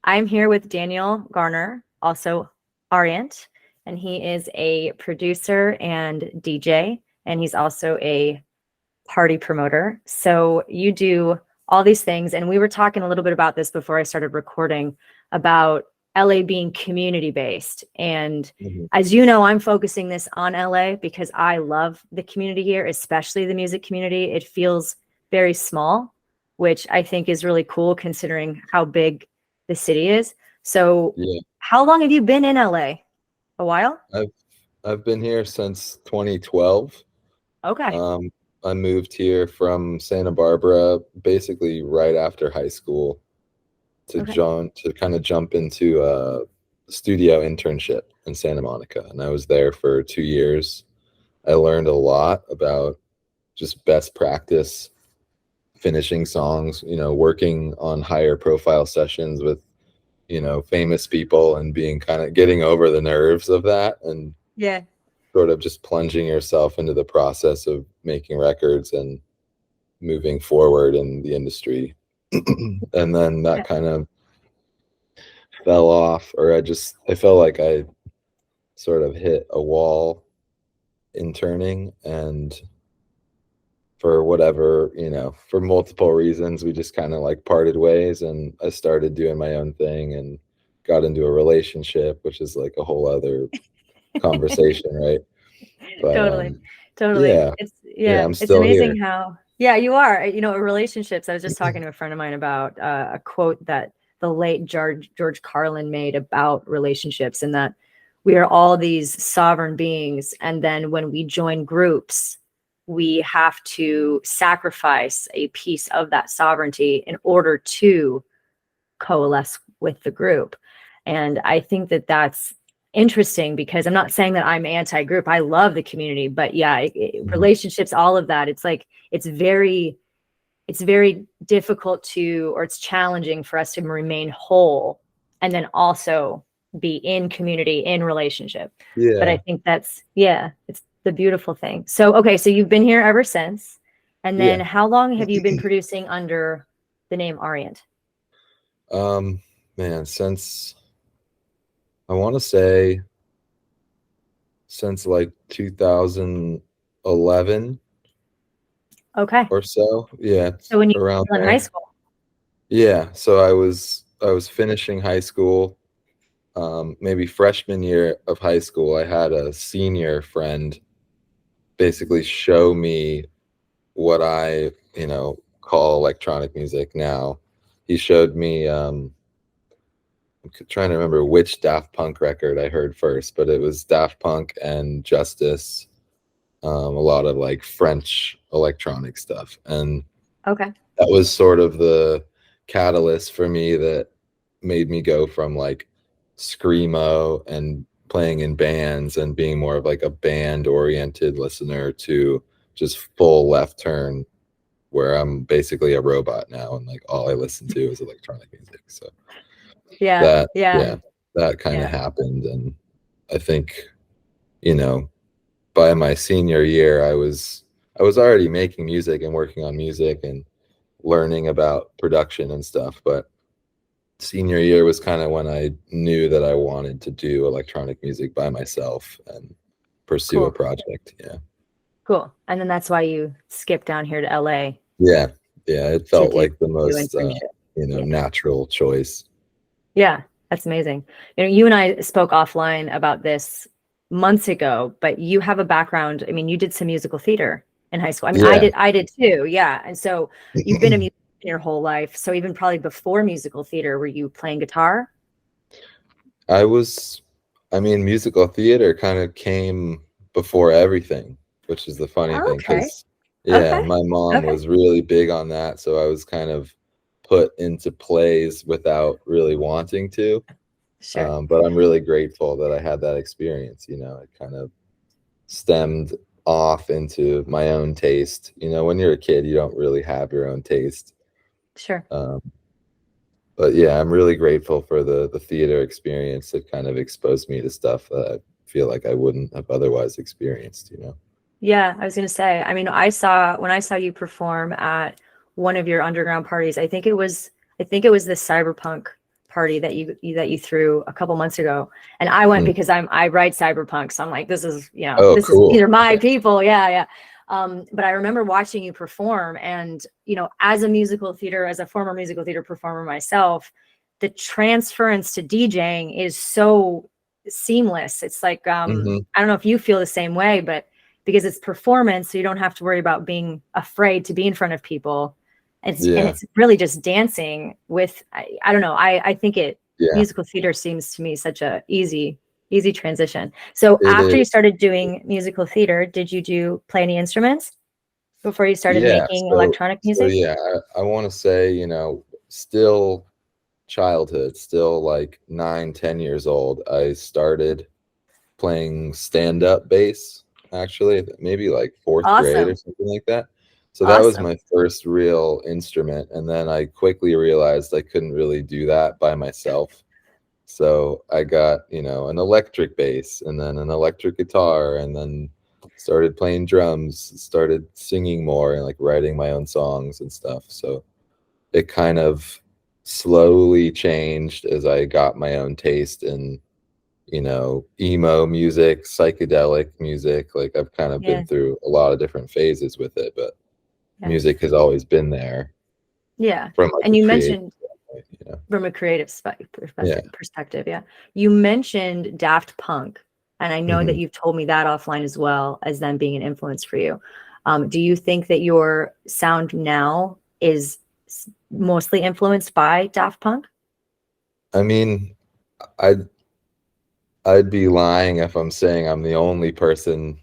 I'm here with Daniel Garner, also Aurient, and he is a producer and DJ, and he's also a party promoter. So you do all these things, and we were talking a little bit about this before I started recording about LA being community based. And as you know, I'm focusing this on LA because I love the community here, especially the music community. It feels very small, which I think is really cool considering how big the city is. So how long have you been in LA? A while? I've been here since 2012. Okay. I moved here from Santa Barbara basically right after high school to kind of jump into a studio internship in Santa Monica, and I was there for 2 years. I learned a lot about just best practice finishing songs, working on higher profile sessions with famous people and being kind of getting over the nerves of that, and sort of just plunging yourself into the process of making records and moving forward in the industry. And then that kind of fell off, or I felt like I sort of hit a wall interning, and for whatever, for multiple reasons, we just kind of like parted ways, and I started doing my own thing and got into a relationship, which is like a whole other conversation, right? But totally. yeah, I'm It's still amazing here. how you are. Relationships. I was just talking to a friend of mine about a quote that the late George Carlin made about relationships, and that we are all these sovereign beings, and then when we join groups, we have to sacrifice a piece of that sovereignty in order to coalesce with the group. And I think that that's interesting, because I'm not saying that I'm anti-group. I love the community, but relationships, all of that, it's like it's very difficult or it's challenging for us to remain whole and then also be in community, in relationship. But I think that's it's the beautiful thing. So so you've been here ever since, and then how long have you been producing under the name Aurient? Man, since I want to say since like 2011 or so. So when you around were in there. high school. So I was finishing high school. Maybe freshman year of high school, I had a senior friend basically show me what I call electronic music now. He showed me I'm trying to remember which Daft Punk record I heard first, but it was Daft Punk and Justice, a lot of like French electronic stuff, and that was sort of the catalyst for me that made me go from like screamo and playing in bands and being more of like a band oriented listener to just full left turn, where I'm basically a robot now and like all I listen to is electronic music. So that kind of happened. And I think by my senior year I was already making music and working on music and learning about production and stuff, but senior year was kind of when I knew that I wanted to do electronic music by myself and pursue a project. Cool. And then that's why you skipped down here to LA. It felt like the most natural choice. Yeah, that's amazing. You and I spoke offline about this months ago, but you have a background. I mean, you did some musical theater in high school. I mean, I did too. Yeah. And so you've been a musician your whole life. So even probably before musical theater, were you playing guitar? Musical theater kind of came before everything, which is the funny thing, because my mom was really big on that. So I was kind of put into plays without really wanting to. But I'm really grateful that I had that experience. It kind of stemmed off into my own taste. When you're a kid, you don't really have your own taste. But I'm really grateful for the theater experience that kind of exposed me to stuff that I feel like I wouldn't have otherwise experienced. Yeah, I was going to say, I mean, when I saw you perform at one of your underground parties, I think it was the Cyberpunk party that you threw a couple months ago, and I went because I write cyberpunk, so I'm like, this is, you know, this cool. is these are my people. Yeah. But I remember watching you perform, and, you know, as a former musical theater performer myself, the transference to DJing is so seamless. It's like, I don't know if you feel the same way, but because it's performance, so you don't have to worry about being afraid to be in front of people. And it's really just dancing with, I don't know. I think musical theater seems to me such a easy transition. So after you started doing musical theater, did you play any instruments before you started making electronic music? So yeah, I want to say, you know, still childhood, still like 9-10 years old, I started playing stand-up bass, actually, maybe like fourth grade or something like that. So that was my first real instrument, and then I quickly realized I couldn't really do that by myself. So I got, you know, an electric bass, and then an electric guitar, and then started playing drums, started singing more, and like writing my own songs and stuff. So it kind of slowly changed as I got my own taste in, you know, emo music, psychedelic music. Like I've kind of been through a lot of different phases with it, but music has always been there. Yeah. From like And you mentioned from a creative perspective. Yeah. You mentioned Daft Punk, and I know that you've told me that offline as well as them being an influence for you. Do you think that your sound now is mostly influenced by Daft Punk? I mean, I'd be lying if I'm saying I'm the only person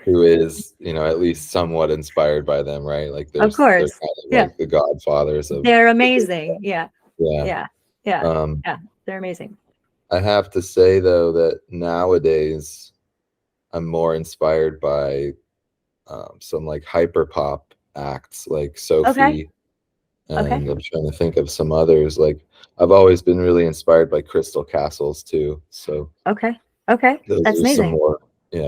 who is, you know, at least somewhat inspired by them, right? Like they're kind of like the godfathers of. They're amazing. Yeah. Yeah. They're amazing. I have to say though that nowadays I'm more inspired by some like hyper pop acts like Sophie, and I'm trying to think of some others. Like I've always been really inspired by Crystal Castles too. So those that's are amazing.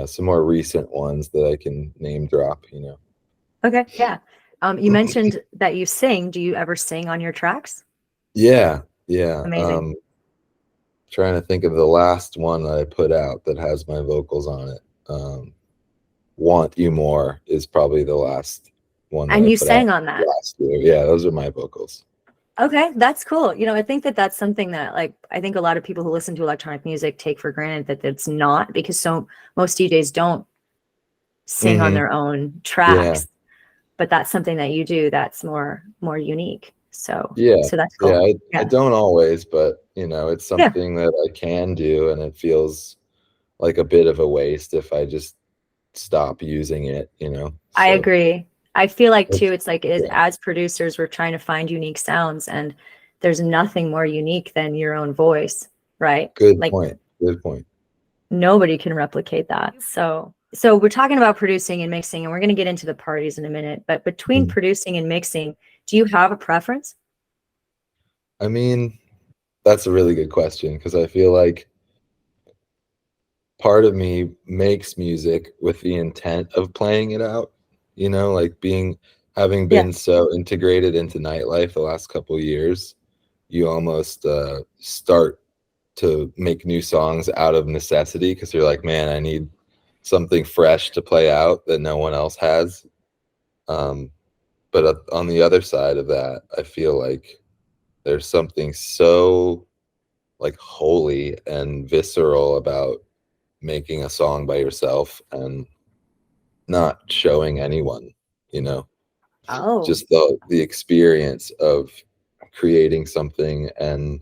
some more recent ones that I can name drop, you know. You mentioned that you sing. Do you ever sing on your tracks? Yeah. Amazing. Trying to think of the last one that I put out that has my vocals on it. Want You More is probably the last one that and I you put sang out on that last year. Yeah, those are my vocals. Okay, that's cool. You know, I think that that's something that, like, I think a lot of people who listen to electronic music take for granted that it's not, because most DJs don't sing on their own tracks, but that's something that you do that's more unique. So that's cool. I don't always, but you know, it's something that I can do, and it feels like a bit of a waste if I just stop using it, you know. I agree. I feel like too, it's like as producers, we're trying to find unique sounds, and there's nothing more unique than your own voice, right? Good Like, point. Good point. Nobody can replicate that. So we're talking about producing and mixing, and we're going to get into the parties in a minute. But between producing and mixing, do you have a preference? I mean, that's a really good question, because I feel like part of me makes music with the intent of playing it out, you know, like having been so integrated into nightlife the last couple of years, you almost start to make new songs out of necessity, because you're like, man, I need something fresh to play out that no one else has. But on the other side of that, I feel like there's something so like holy and visceral about making a song by yourself and not showing anyone, you know. Just the experience of creating something and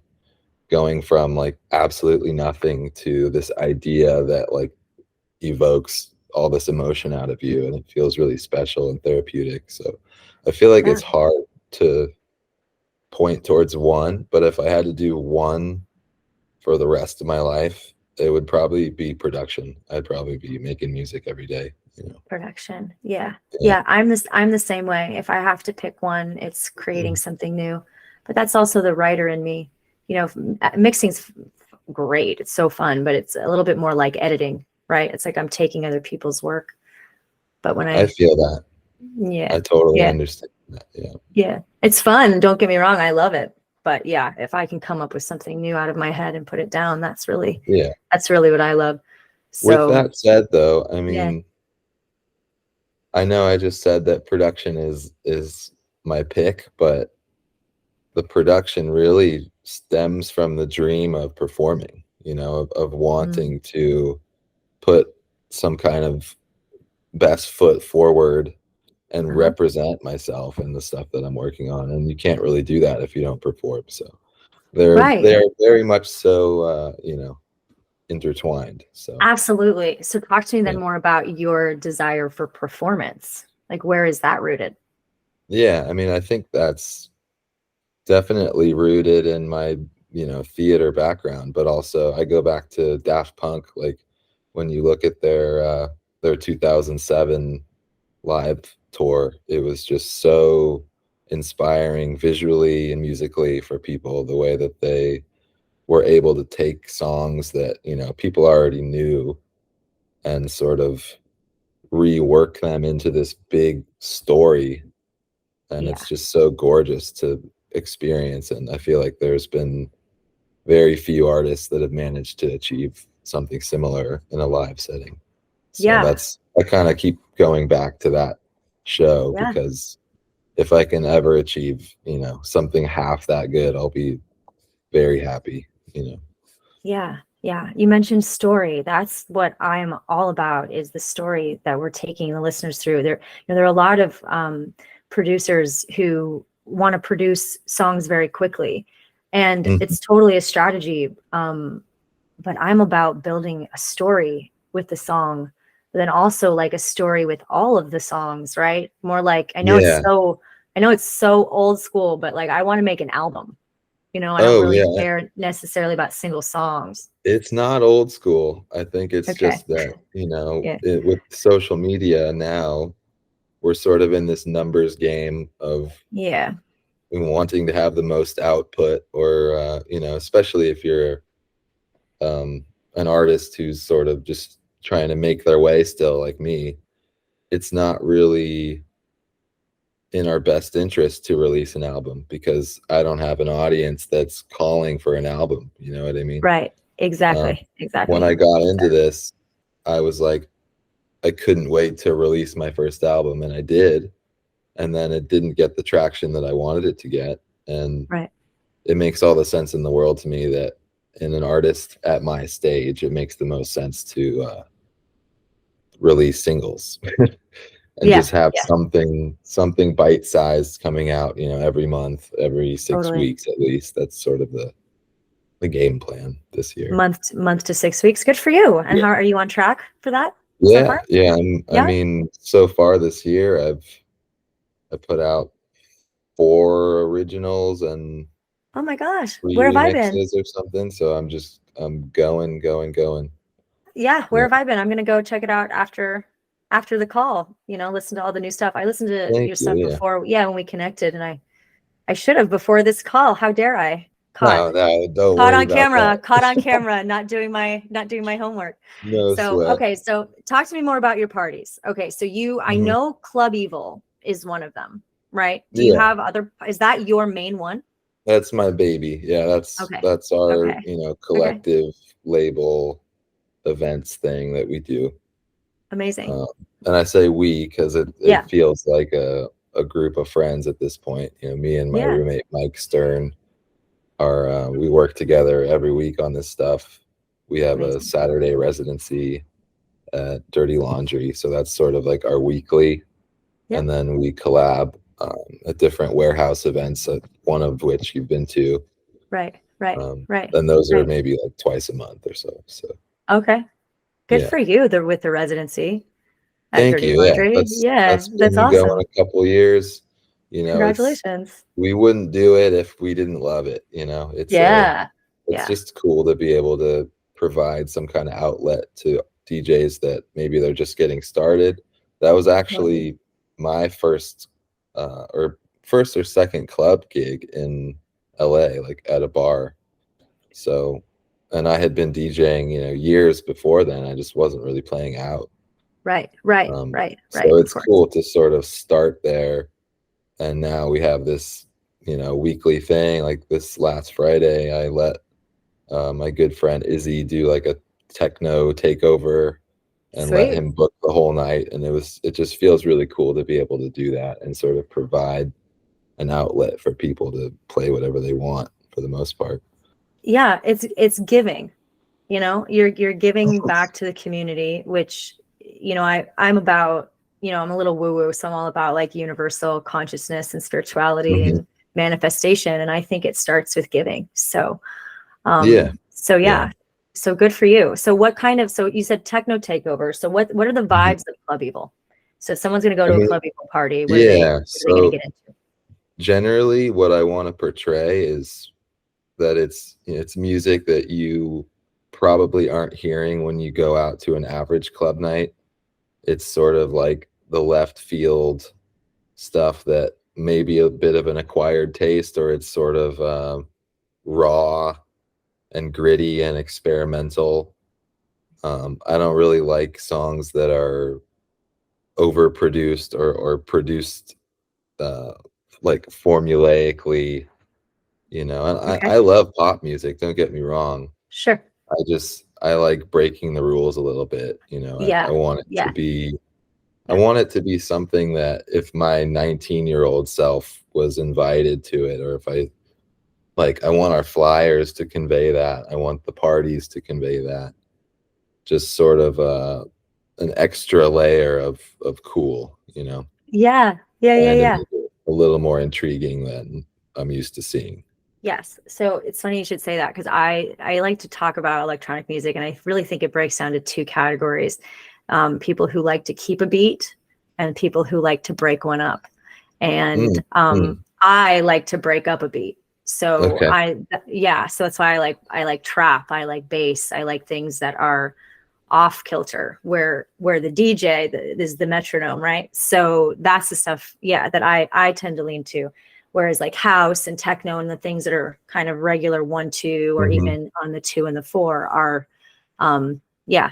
going from like absolutely nothing to this idea that like evokes all this emotion out of you, and it feels really special and therapeutic. So I feel like it's hard to point towards one, but if I had to do one for the rest of my life, it would probably be production. I'd probably be making music every day, you know. Production. Yeah. I'm the same way. If I have to pick one, it's creating something new. But that's also the writer in me. You know, mixing's great. It's so fun, but it's a little bit more like editing, right? It's like I'm taking other people's work. But when I feel that. I totally understand that. Yeah. It's fun. Don't get me wrong. I love it. But yeah, if I can come up with something new out of my head and put it down, that's really Yeah. what I love. With So that said, though, I yeah, mean, I know I just said that production is my pick, but the production really stems from the dream of performing, you know, of wanting to put some kind of best foot forward and represent myself in the stuff that I'm working on. And you can't really do that if you don't perform. So right. they're very much so you know, intertwined. So Absolutely. So talk to me then yeah. more about your desire for performance. Like, where is that rooted? Yeah, I mean, I think that's definitely rooted in my, you know, theater background, but also I go back to Daft Punk. Like when you look at their 2007 live tour, it was just so inspiring visually and musically for people, the way that they were able to take songs that, you know, people already knew and sort of rework them into this big story. And Yeah. it's just so gorgeous to experience. And I feel like there's been very few artists that have managed to achieve something similar in a live setting. So Yeah. that's, I kind of keep going back to that show Yeah. because if I can ever achieve, you know, something half that good, I'll be very happy, you know. Yeah. Yeah. You mentioned story. That's what I'm all about, is the story that we're taking the listeners through. There are a lot of producers who want to produce songs very quickly, and Mhm. it's totally a strategy. But I'm about building a story with the song, but then also like a story with all of the songs, right? More like, Yeah. I know it's so old school, but like I want to make an album. You know, I don't Oh, really yeah. care necessarily about single songs. It's not old school. I think it's Okay. just that, you know, Yeah. with social media now, we're sort of in this numbers game of Yeah. wanting to have the most output, or you know, especially if you're an artist who's sort of just trying to make their way still, like me. It's not really in our best interest to release an album because I don't have an audience that's calling for an album. You know what I mean? Right. Um, Exactly. when Exactly. I got into this, I was like, I couldn't wait to release my first album, and I did. And then it didn't get the traction that I wanted it to get. And Right. it makes all the sense in the world to me that in an artist at my stage, it makes the most sense to release singles and Yeah. just have Yeah. something bite-sized coming out, you know, every month, every six Totally. weeks at least. That's sort of the game plan this year. Month to 6 weeks. Good for you. And Yeah. how are you on track for that so Yeah, far? yeah. I Yeah. mean, so far this year, I put out 4 originals and Oh my gosh. 3 Where have I been? remixes or something. So I'm going. Yeah, where Yeah. have I been? I'm gonna go check it out after the call, listen to all the new stuff. I listened to Thank your you. stuff Yeah. before, yeah, when we connected, and I should have before this call. How dare I? Caught. No, no, don't Caught worry on about camera. Caught on that. camera, not doing my homework. No So, sweat. okay, so talk to me more about your parties. Okay, so I Mhm. know Club Evil is one of them, right? Do you Yeah, have is that your main one? that's my baby. Yeah, Okay. that's our, Okay. you know, Okay. collective label events thing that we do. Amazing. Um, and I say we because it Yeah. feels like a group of friends at this point. You know, me and my Yeah. roommate Mike Stern are we work together every week on this stuff. We have a Amazing. Saturday residency at Dirty Laundry, so that's sort of like our weekly, Yeah. and then we collab at different warehouse events, one of which you've been to. Right. Right. Um, Right. and those are Right. maybe like twice a month or so. So Okay. Good yeah, for you. They're with the residency at thank Dirty you. Yeah, Laundry. Yeah, that's that's been going awesome. a couple years. You know, it's Congratulations. we wouldn't do it if we didn't love it. You know, Yeah. it's Yeah. just cool to be able to provide some kind of outlet to DJs that maybe they're just getting started. That was Totally. actually my or first or second club gig in LA, like at a bar. So, and I had been DJing, you know, years before then. I just wasn't really playing out. Right. Right. Um, Right. Right. so Of it's course. cool to sort of start there, and now we have this weekly thing. Like this last Friday, I let my good friend Izzy do like a techno takeover and let Sweet. him book the whole night. And it just feels really cool to be able to do that and sort of provide an outlet for people to play whatever they want for the most part. Yeah, it's giving. You're giving back to the community, which I'm about. I'm a little woo woo, so I'm all about like universal consciousness and spirituality Mm-hmm. and manifestation, and I think it starts with giving. So Yeah. Yeah. So good for you. So so you said techno takeover. So what are the vibes of Club Evil? So if someone's going to go to a Club Evil party, what are they going to get into? Generally what I want to portray is that it's music that you probably aren't hearing when you go out to an average club night. It's sort of like the left field stuff that may be a bit of an acquired taste, or it's sort of raw and gritty and experimental. I don't really like songs that are overproduced or produced like formulaically, and Okay. I love pop music, don't get me wrong. Sure. I like breaking the rules a little bit. Yeah. I want it Yeah. to be I Yeah. want it to be something that if my 19-year-old self was invited to it, or if I want our flyers to convey that. I want the parties to convey that. Just sort of an extra layer of cool, Yeah. Yeah. Yeah. trying to Yeah. make it a little more intriguing than I'm used to seeing. Yes. So it's funny you should say that, because I like to talk about electronic music, and I really think it breaks down to two categories. People who like to keep a beat and people who like to break one up. And I like to break up a beat. So Okay. so that's why I like trap, I like bass, I like things that are off kilter, where the DJ is the metronome, right? So that's the stuff, that I tend to lean to. Whereas like house and techno and the things that are kind of regular 1-2 or even on the 2 and the 4 are,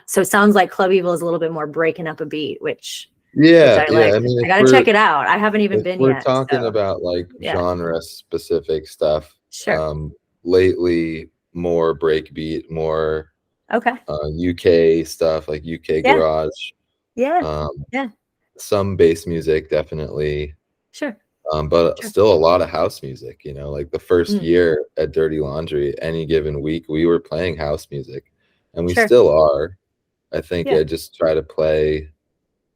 So it sounds like Club Evil is a little bit more breaking up a beat, which I like. I mean, I got to check it out. I haven't even if been we're yet. talking So about like yeah, genre specific stuff, sure. lately more breakbeat, more Okay. UK stuff, like UK Yeah. garage, Yeah. um, Yeah. some bass music definitely, Sure. but Sure. still a lot of house music. Like the first Mm, year at Dirty Laundry, any given week we were playing house music, and we sure. still are. I think Yeah. I just try to play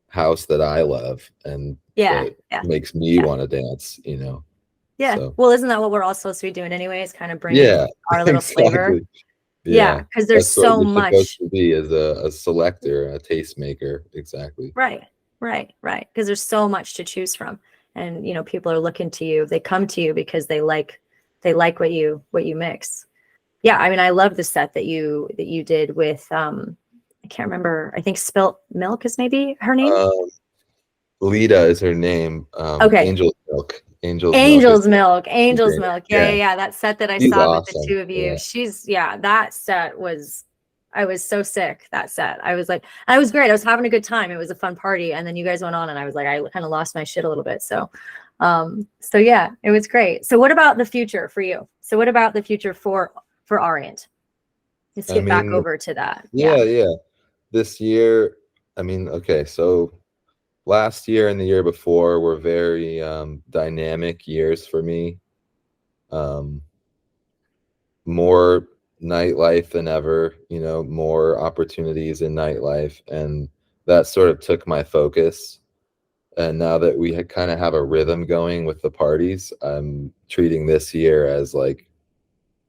house that I love and Yeah. that Yeah. makes me Yeah. want to dance. Yeah. So Well, isn't that what we're all supposed to be doing anyways? Kind of bringing yeah, our little flavor. exactly. Yeah. Yeah, Because there's that's what so you're supposed much. to be as a selector, a tastemaker. Exactly. Right. Right. Right. Because there's so much to choose from. And, people are looking to you. They come to you because they like what you mix. Yeah. I mean, I love the set that you did with, I can't remember. I think Spilt Milk is maybe her name. Um, Lita is her name. Okay. Angel's Milk. Angel's Milk is Angel's Milk. the Angel's name. Milk. Yeah, yeah, Yeah, yeah. That set that I she's saw with the awesome. two of you. Yeah. That set was, I was so sick that set. I was like, I was great. I was having a good time. It was a fun party. And then you guys went on and I was like, I kind of lost my shit a little bit. So yeah, it was great. So what about the future for you? So what about the future for Aurient? Let's I get back mean, over to that. yeah. This year, I mean, okay, so last year and the year before were very dynamic years for me. More nightlife than ever, more opportunities in nightlife, and that sort of took my focus. And now that we kind of have a rhythm going with the parties, I'm treating this year as like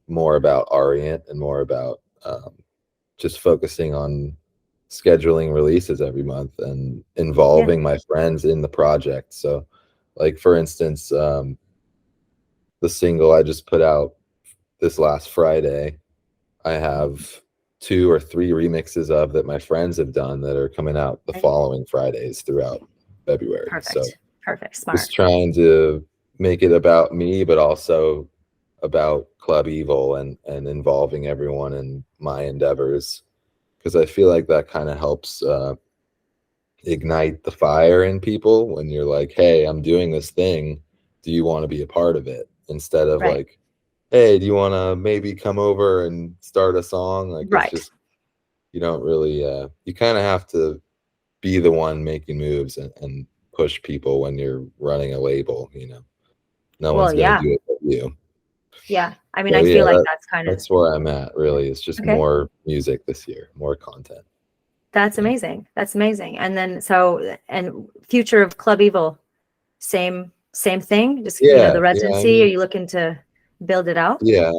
more about Orient and more about just focusing on scheduling releases every month and Yeah. involving my friends in the project. So, like for instance, the single I just put out this last Friday, I have 2 or 3 remixes of that my friends have done that are coming out the following Fridays throughout February. So Perfect. Smart. just trying to make it about me, but also about Club Evil and involving everyone in my endeavors, because I feel like that kind of helps ignite the fire in people when you're like, hey, I'm doing this thing. Do you want to be a part of it? instead of Right. like, hey, do you want to maybe come over and start a song? Like, it's Right. just, you don't really, you kind of have to be the one making moves and push people when you're running a label, you know. No Well, one's going to yeah. do it but you. Yeah. I mean, So I feel yeah, like that's kind of that's where I'm at, really. It's just okay. more music this year, more content. That's Yeah. amazing. That's amazing. And then and future of Club Evil, same thing. Just Yeah, the yeah. I residency. Are mean, you looking to build it out? yeah,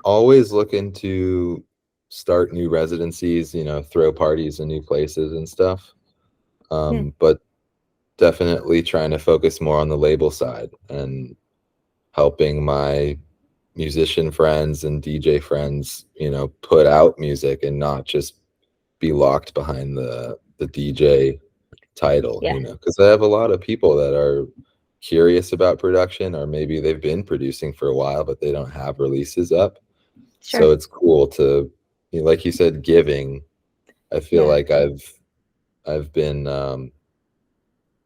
always looking to start new residencies, you know, throw parties in new places and stuff. Yeah. But definitely trying to focus more on the label side and helping my musician friends and DJ friends, you know, put out music and not just be locked behind the DJ title, Yeah. you know, because I have a lot of people that are curious about production, or maybe they've been producing for a while but they don't have releases up. So Sure. it's cool to, you know, like you said, giving. I feel Yeah. like I've been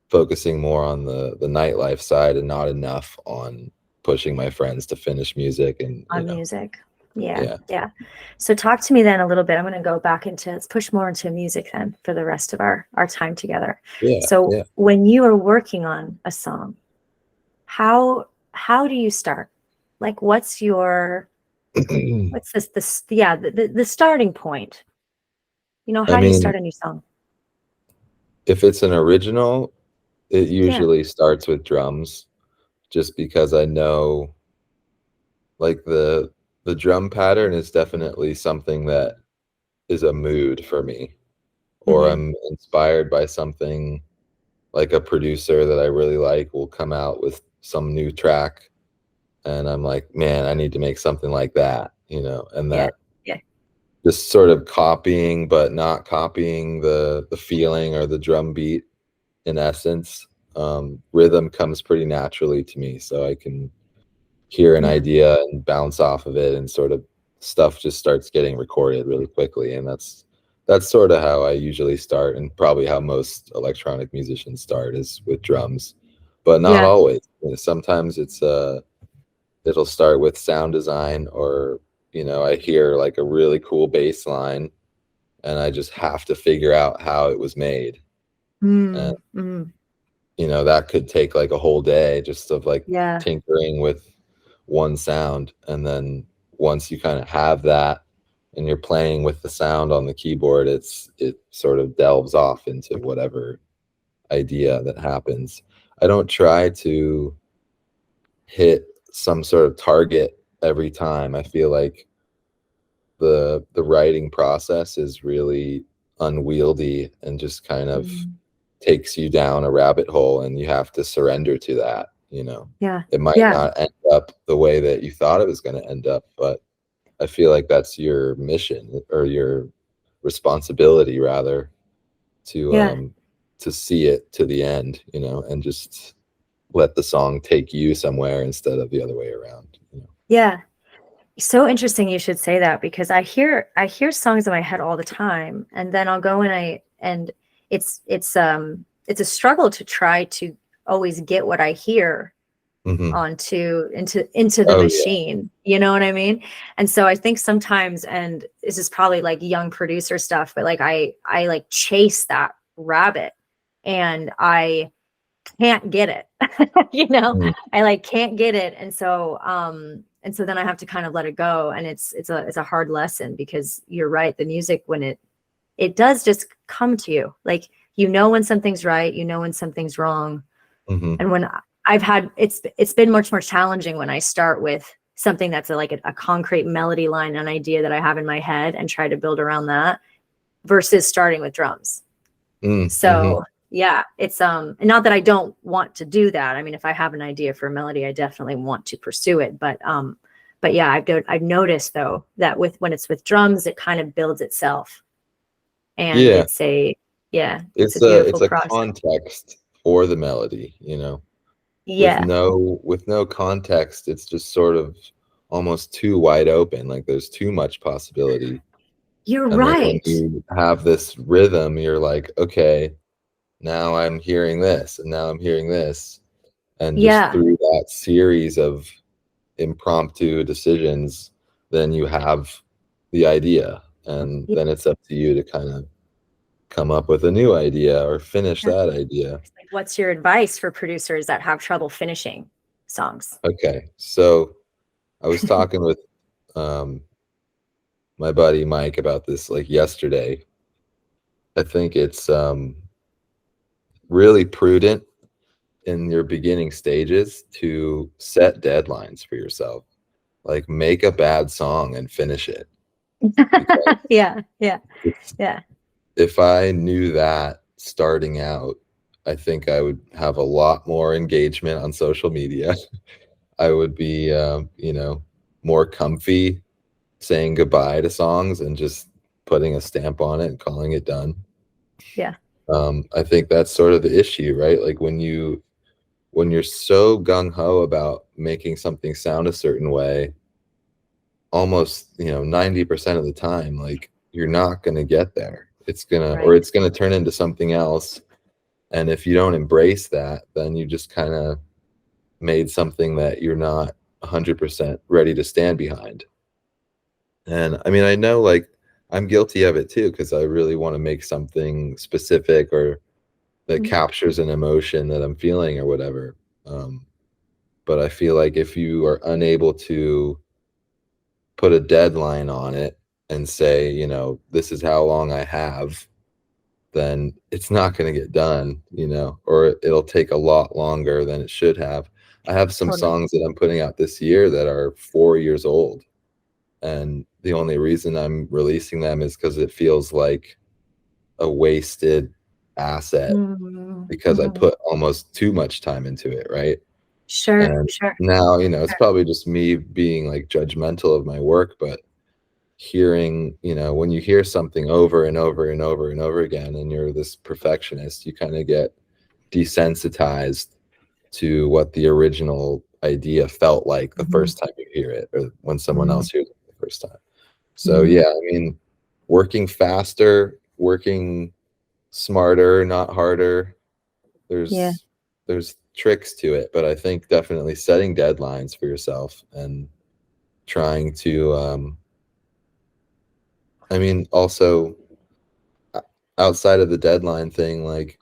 focusing more on the nightlife side and not enough on pushing my friends to finish music, and you On know, music. Yeah. yeah, Yeah. So talk to me then a little bit. I'm going to go back into let's push more into music then for the rest of our time together. yeah, So yeah. when you are working on a song, how do you start? Like what's the starting point? I How do you mean, start a new song? if it's an original, it Yeah. usually starts with drums, just because I know, like, the drum pattern is definitely something that is a mood for me, or Hmm. I'm inspired by something. Like, a producer that I really like will come out with some new track, and I'm like, man, I need to make something like that, you know, and Yeah. that Yeah. just sort of copying but not copying the feeling or the drum beat, in essence. Rhythm comes pretty naturally to me, so I can hear an Yeah. idea and bounce off of it, and sort of stuff just starts getting recorded really quickly. And that's sort of how I usually start, and probably how most electronic musicians start, is with drums, but not Yeah. always. You know, sometimes it'll start with sound design, or, you know, I hear like a really cool bass line and I just have to figure out how it was made. And, Mm, mm, you know, that could take like a whole day just of like yeah. tinkering with one sound. And then once you kind of have that and you're playing with the sound on the keyboard, it sort of delves off into whatever idea that happens. I don't try to hit some sort of target every time. I feel like the writing process is really unwieldy and just kind of Mm, takes you down a rabbit hole, and you have to surrender to that, you know. yeah. It might Yeah. not end up the way that you thought it was going to end up, but I feel like that's your mission, or your responsibility rather, Yeah. to see it to the end, you know, and just let the song take you somewhere instead of the other way around, you know. Yeah. So interesting you should say that because I hear songs in my head all the time and then I'll go and it's a struggle to try to always get what I hear Hmm. onto into the Oh yeah. machine. You know what I mean? And so I think sometimes, and this is probably like young producer stuff, but like I like chase that rabbit and I can't get it. you know, Mm. I like can't get it. And so then I have to kind of let it go. And it's a hard lesson because you're right. The music, when it does just come to you, like, when something's right, when something's wrong. Mhm. And when I've had, it's been much more challenging when I start with something that's like a concrete melody line, an idea that I have in my head and try to build around that versus starting with drums. Mm, mhm. So yeah, it's and not that I don't want to do that. I mean, if I have an idea for a melody, I definitely want to pursue it. But yeah, I've noticed though that when it's with drums, it kind of builds itself, and Yeah, it's a it's beautiful a process. context for the melody, you know? Yeah, With no context, it's just sort of almost too wide open, like, there's too much possibility, you're and then when right. you have this rhythm, you're like, "Okay, now I'm hearing this, and now I'm hearing this," and just Yeah, through that series of impromptu decisions, then you have the idea, and then it's up to you to kind of come up with a new idea or finish that idea. Like, what's your advice for producers that have trouble finishing songs? Okay, so I was talking with my buddy Mike about this like yesterday. I think it's really prudent in your beginning stages to set deadlines for yourself. Like, make a bad song and finish it. Yeah. If I knew that starting out, I think I would have a lot more engagement on social media. I would be, more comfy saying goodbye to songs and just putting a stamp on it and calling it done. Yeah. I think that's sort of the issue, right? Like when you're so gung-ho about making something sound a certain way, almost 90% of the time, like, you're not going to get there. It's gonna turn into something else, and if you don't embrace that, then you just kind of made something that you're not 100% ready to stand behind. And I mean, I know, like, I'm guilty of it too, because I really want to make something specific or that captures an emotion that I'm feeling or whatever. But I feel like if you are unable to put a deadline on it and say, this is how long I have, then it's not going to get done, or it'll take a lot longer than it should have. I have some songs that I'm putting out this year that are 4 years old. And the only reason I'm releasing them is because it feels like a wasted asset because I put almost too much time into it, right? And now, it's probably just me being like judgmental of my work, but hearing, when you hear something over and over and over and over again, and you're this perfectionist, you kind of get desensitized to what the original idea felt like the first time you hear it, or when someone else hears it the first time. So yeah, I mean, working faster, working smarter, not harder. There's tricks to it, but I think definitely setting deadlines for yourself and trying to I mean, also outside of the deadline thing, like,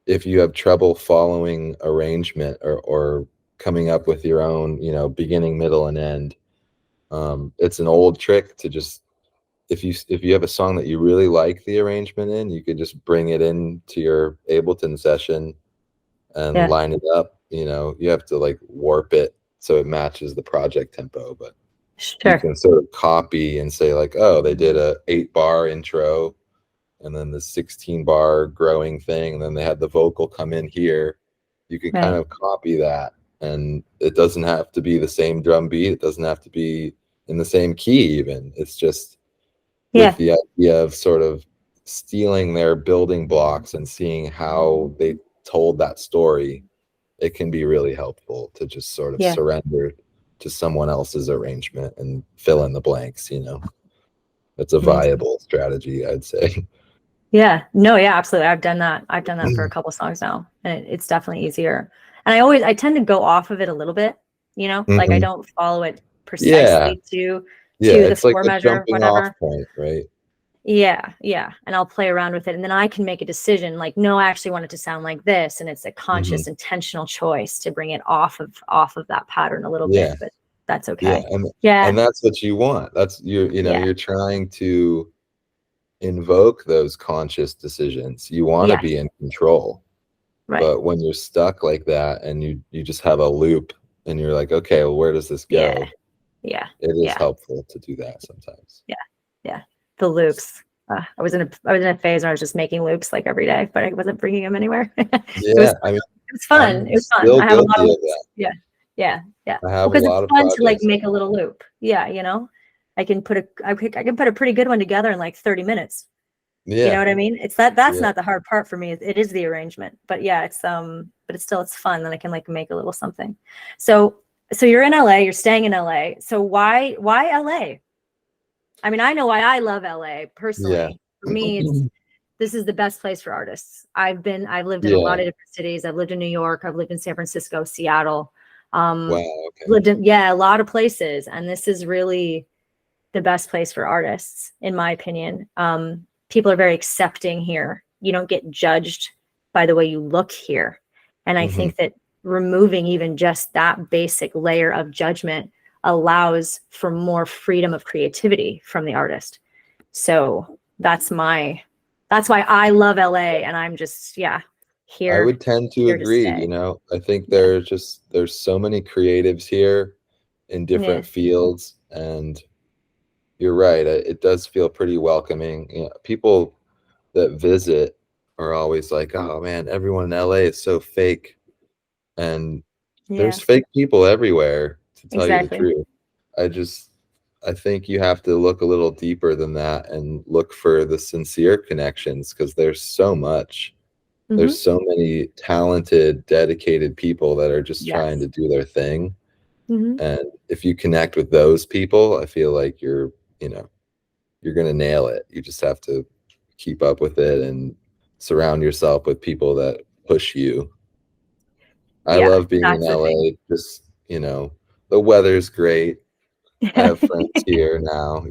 if you have trouble following arrangement or coming up with your own, beginning, middle, and end, it's an old trick to just, if you have a song that you really like the arrangement in, you could just bring it into your Ableton session and line it up. You have to like warp it so it matches the project tempo, but you can sort of copy and say like, oh, they did a 8-bar intro and then the 16-bar growing thing, and then they had the vocal come in here. You can kind of copy that, and it doesn't have to be the same drum beat. It doesn't have to be in the same key even. It's just with the idea of sort of stealing their building blocks and seeing how they told that story, it can be really helpful to just sort of surrender to someone else's arrangement and fill in the blanks. It's a viable strategy, I'd say. Absolutely. I've done that for a couple songs now, and it's definitely easier. And I tend to go off of it a little bit, like I don't follow it precisely to the it's like four a measure, jumping off point, right? And I'll play around with it, and then I can make a decision like, no, I actually want it to sound like this, and it's a conscious intentional choice to bring it off of that pattern a little bit, but that's okay. And that's what you want. That's you're trying to invoke those conscious decisions. You want to be in control, but when you're stuck like that and you just have a loop and you're like, okay, well, where does this go? It is helpful to do that sometimes. The loops. I was in a phase where I was just making loops like every day, but I wasn't bringing them anywhere. It was fun. It was fun. I have a lot of loops. I have because a lot it's of fun to like projects. make a little loop. I can put a pretty good one together in like 30 minutes. You know what I mean? It's that's not the hard part for me. It is the arrangement. But it's it's fun. Then I can like make a little something. So you're in LA, you're staying in LA. So why LA? I mean, I know why I love LA personally. For me, this is the best place for artists. I've lived in a lot of different cities. I've lived in New York, I've lived in San Francisco, Seattle. Wow. Okay. Lived in, yeah, a lot of places. And this is really the best place for artists, in my opinion. People are very accepting here. You don't get judged by the way you look here. And I think that removing even just that basic layer of judgment allows for more freedom of creativity from the artist. So that's why I love LA, and I'm just, yeah, I here, would tend to here to agree. stay. I think Yeah. there's so many creatives here in Yeah. different fields, and you're right. It does feel pretty welcoming. People that visit are always like, "Oh man, everyone in LA is so fake," and Yeah. there's fake people everywhere. To tell you the Exactly. truth, I just I think you have to look a little deeper than that and look for the sincere connections, because there's so much. Hmm. There's so many talented, dedicated people that are just trying Yes. to do their thing. Hmm. And if you connect with those people, I feel like you know, you're going to nail it. You just have to keep up with it and surround yourself with people that push you. I Yeah, love being in that's the thing. LA. Just, the weather's great. I have friends here now,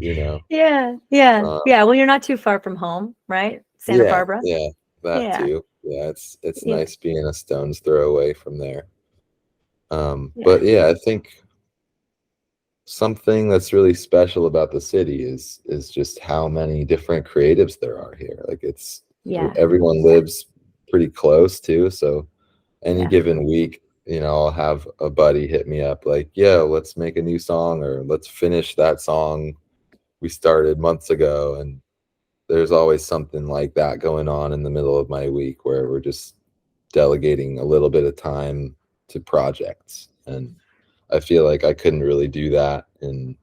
Yeah, yeah, Uh, yeah. Well, you're not too far from home, right? Santa yeah, Barbara. yeah, that Yeah, too. Yeah, it's yeah, nice being a stone's throw away from there. yeah, But yeah, I think something that's really special about the city is just how many different creatives there are here. Like yeah, everyone yeah, lives pretty close too, so any yeah. given week, I'll have a buddy hit me up like, "Yeah, let's make a new song, or let's finish that song we started months ago." And there's always something like that going on in the middle of my week where we're just delegating a little bit of time to projects. And I feel like I couldn't really do that in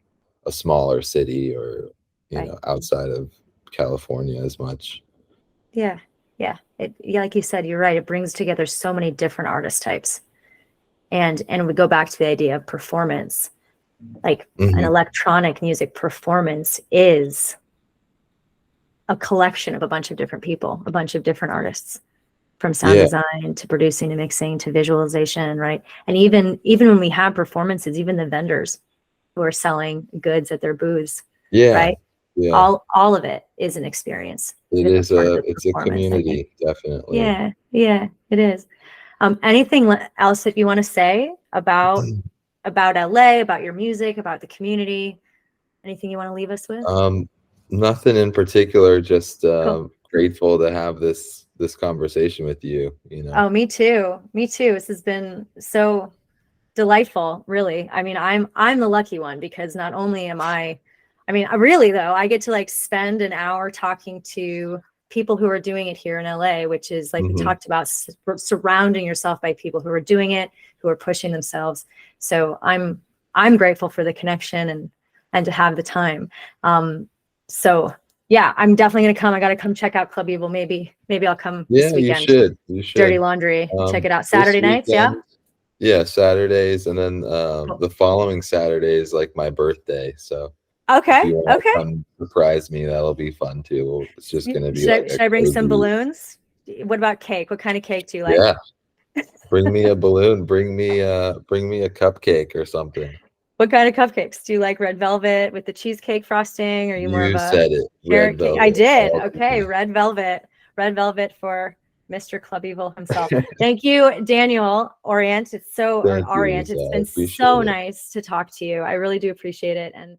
a smaller city, or, Right. outside of California as much. Yeah, yeah. Yeah, like you said, you're right. It brings together so many different artist types, and we go back to the idea of performance. Like an Hmm. electronic music performance is a collection of a bunch of different people, a bunch of different artists, from sound Yeah, design to producing to mixing to visualization, right? And even when we have performances, even the vendors who are selling goods at their booths, yeah, right? yeah. All of it is an experience. It It's a is part of the it's a performance, I think. community, definitely. Yeah, yeah, it is. Anything else that you want to say about LA, about your music, about the community? Anything you want to leave us with? Um, Nothing in particular, just Cool. grateful to have this conversation with you. Oh, me too. Me too. This has been so delightful, really. I mean, I'm the lucky one, because not only am I mean, really though, I get to like spend an hour talking to people who are doing it here in LA, which is like we Hmm. talked about, surrounding yourself by people who are doing it, who are pushing themselves. So I'm grateful for the connection and to have the time. So yeah, I'm definitely gonna come. I gotta come check out Club Evil. Maybe I'll come this Yeah, you weekend. should. You Dirty should. Laundry. Check it out. This Saturday nights, yeah? weekend, yeah, Saturdays, and then Cool. the following Saturday is like my birthday. So if Okay, you want to okay. come surprise me, that'll be fun too. It's just gonna be like a Should I bring some cozy. balloons? What about cake? What kind of cake do you like? Yeah, bring me a balloon. Bring me a cupcake or something. What kind of cupcakes? Do you like red velvet with the cheesecake frosting? Or are you more of You a said it. Red carrot cake? I velvet did. all Okay, day. red velvet. Red velvet for Mr. Club Evil himself. Thank you, Daniel Orient. Or Thank you, Orient. Lisa. It's I been appreciate so it. nice to talk to you. I really do appreciate it. And